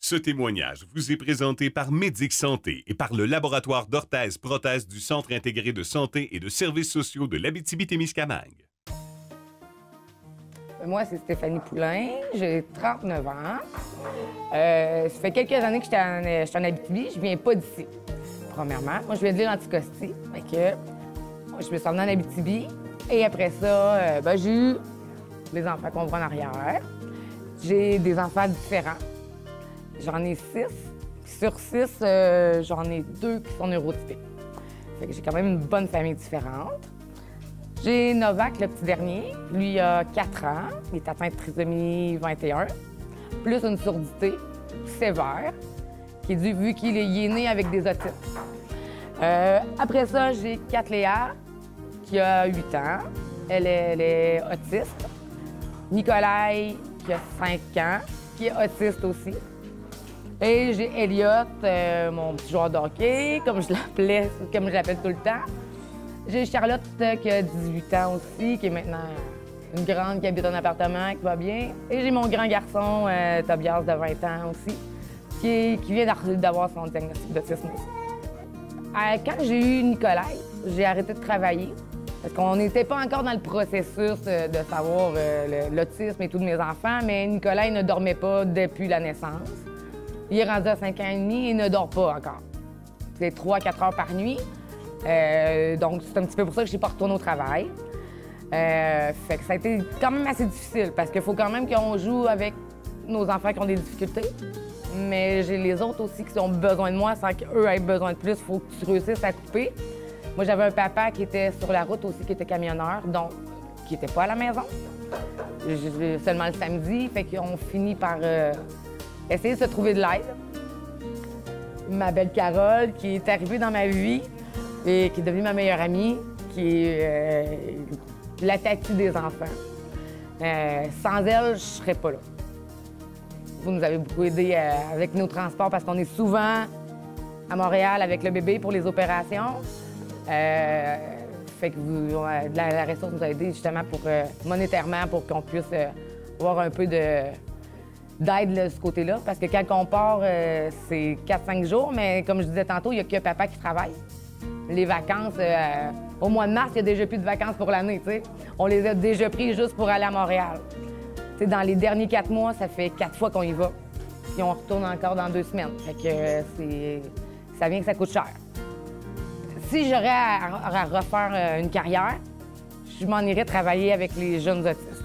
Ce témoignage vous est présenté par Médic Santé et par le laboratoire d'orthèse-prothèse du Centre intégré de santé et de services sociaux de l'Abitibi-Témiscamingue. Moi, c'est Stéphanie Poulain, j'ai 39 ans. Ça fait quelques années que je suis en Abitibi, je viens pas d'ici. Premièrement, moi, je viens de l'île Anticosti, fait que je me suis emmenée en Abitibi. Et après ça, j'ai eu les enfants qu'on voit en arrière. J'ai des enfants différents. J'en ai 6. Sur 6, j'en ai 2 qui sont neurotypiques. Fait que j'ai quand même une bonne famille différente. J'ai Novak, le petit dernier. Lui, il a 4 ans. Il est atteint de trisomie 21, plus une surdité sévère, qui est due vu qu'il est né avec des autismes. Après ça, j'ai Katléa, qui a 8 ans. Elle est autiste. Nicolai, qui a 5 ans, qui est autiste aussi. Et j'ai Elliot, mon petit joueur de hockey, comme je l'appelle tout le temps. J'ai Charlotte, qui a 18 ans aussi, qui est maintenant une grande, qui habite en appartement, qui va bien. Et j'ai mon grand garçon, Tobias, de 20 ans aussi, qui vient d'avoir son diagnostic d'autisme aussi. Quand j'ai eu Nicolai, j'ai arrêté de travailler parce qu'on n'était pas encore dans le processus de savoir l'autisme et tout de mes enfants, mais Nicolai ne dormait pas depuis la naissance. Il est rendu à 5 ans et demi et il ne dort pas encore. C'est 3-4 heures par nuit. Donc, c'est un petit peu pour ça que je n'ai pas retourné au travail. Fait que ça a été quand même assez difficile parce qu'il faut quand même qu'on joue avec nos enfants qui ont des difficultés. Mais j'ai les autres aussi qui ont besoin de moi sans qu'eux aient besoin de plus. Il faut que tu réussisses à couper. Moi, j'avais un papa qui était sur la route aussi, qui était camionneur, donc qui n'était pas à la maison. Seulement le samedi, fait qu'on finit par essayer de se trouver de l'aide. Ma belle Carole, qui est arrivée dans ma vie et qui est devenue ma meilleure amie, qui est la tati des enfants. Sans elle, je ne serais pas là. Vous nous avez beaucoup aidé avec nos transports parce qu'on est souvent à Montréal avec le bébé pour les opérations. Fait que la ressource nous a aidé justement pour monétairement pour qu'on puisse avoir un peu d'aide de ce côté-là. Parce que quand on part, c'est 4-5 jours, mais comme je disais tantôt, il n'y a que papa qui travaille. Les vacances, au mois de mars, il n'y a déjà plus de vacances pour l'année, tu sais. On les a déjà pris juste pour aller à Montréal. T'sais, dans les derniers 4 mois, ça fait 4 fois qu'on y va. Puis on retourne encore dans 2 semaines. Fait que ça vient que ça coûte cher. Si j'aurais à refaire une carrière, je m'en irais travailler avec les jeunes autistes.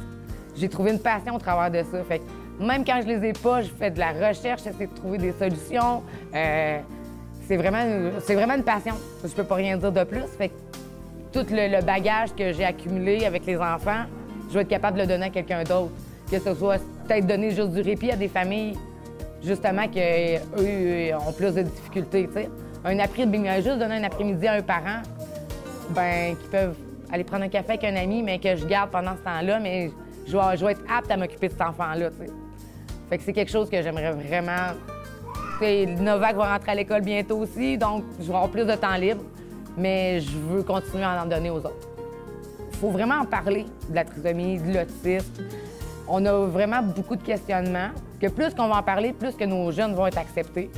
J'ai trouvé une passion au travers de ça. Fait que même quand je les ai pas, je fais de la recherche, j'essaie de trouver des solutions. C'est vraiment une passion. Je peux pas rien dire de plus. Fait que tout le bagage que j'ai accumulé avec les enfants, je vais être capable de le donner à quelqu'un d'autre. Que ce soit peut-être donner juste du répit à des familles, justement, qu'eux ont plus de difficultés, tu sais. Juste donner un après-midi à un parent, qui peuvent aller prendre un café avec un ami, mais que je garde pendant ce temps-là, mais je vais être apte à m'occuper de cet enfant-là, tu sais. Fait que c'est quelque chose que j'aimerais vraiment. Novak va rentrer à l'école bientôt aussi, donc je vais avoir plus de temps libre, mais je veux continuer à en donner aux autres. Il faut vraiment en parler de la trisomie, de l'autisme. On a vraiment beaucoup de questionnements, que plus qu'on va en parler, plus que nos jeunes vont être acceptés.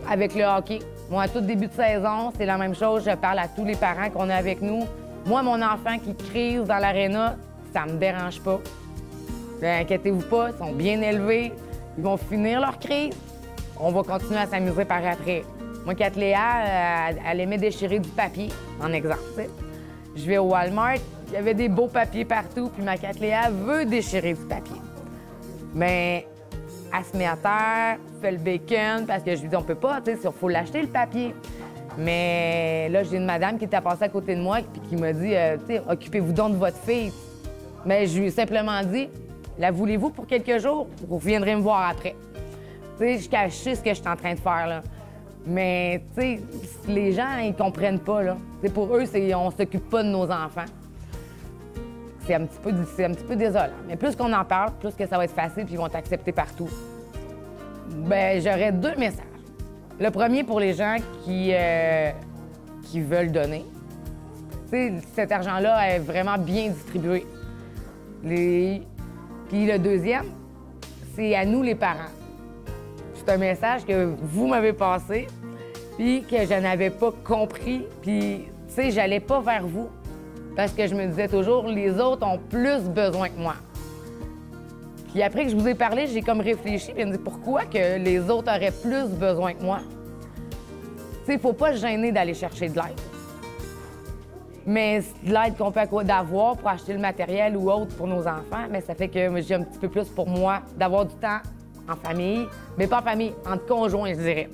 Avec le hockey, moi, à tout début de saison, c'est la même chose. Je parle à tous les parents qu'on a avec nous. Moi, mon enfant qui crise dans l'aréna, ça me dérange pas. Inquiétez-vous pas, ils sont bien élevés. Ils vont finir leur crise. On va continuer à s'amuser par après. Moi, Katléa, elle aimait déchirer du papier, en exemple. T'sais. Je vais au Walmart, il y avait des beaux papiers partout, puis ma Katléa veut déchirer du papier. Mais elle se met à terre, fait le bacon, parce que je lui dis, on peut pas, tu sais, il faut l'acheter le papier. Mais là, j'ai une madame qui était passée à côté de moi, puis qui m'a dit, tu sais, occupez-vous donc de votre fille. Mais je lui ai simplement dit, la voulez-vous pour quelques jours? Vous reviendrez me voir après. Tu sais, je cachais ce que je suis en train de faire, là. Mais, tu sais, les gens, ils comprennent pas, là. T'sais, pour eux, on s'occupe pas de nos enfants. C'est un petit peu désolant. Mais plus qu'on en parle, plus que ça va être facile, puis ils vont t'accepter partout. J'aurais 2 messages. Le premier, pour les gens qui veulent donner. Tu sais, cet argent-là est vraiment bien distribué. Puis le deuxième, c'est à nous, les parents. c'est un message que vous m'avez passé, puis que je n'avais pas compris. Puis, tu sais, j'allais pas vers vous parce que je me disais toujours, les autres ont plus besoin que moi. Puis après que je vous ai parlé, j'ai comme réfléchi, puis je me dis pourquoi que les autres auraient plus besoin que moi. Tu sais, il faut pas se gêner d'aller chercher de l'aide. Mais de l'aide qu'on peut d'avoir pour acheter le matériel ou autre pour nos enfants, mais ça fait que j'ai un petit peu plus pour moi d'avoir du temps en famille, mais pas en famille, entre conjoints, je dirais.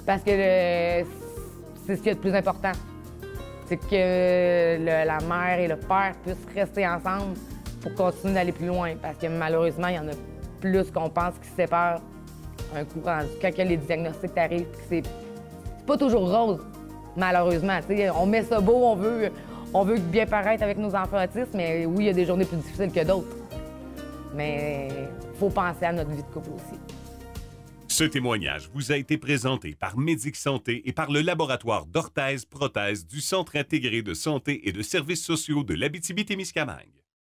Parce que c'est ce qu'il y a de plus important. C'est que la mère et le père puissent rester ensemble pour continuer d'aller plus loin. Parce que malheureusement, il y en a plus qu'on pense qui se séparent un coup rendu. Quand les diagnostics arrivent, c'est pas toujours rose, malheureusement. T'sais, on met ça beau, on veut bien paraître avec nos enfants autistes, mais oui, il y a des journées plus difficiles que d'autres. Mais il faut penser à notre vie de couple aussi. Ce témoignage vous a été présenté par Médic Santé et par le laboratoire d'orthèse-prothèse du Centre intégré de santé et de services sociaux de l'Abitibi-Témiscamingue.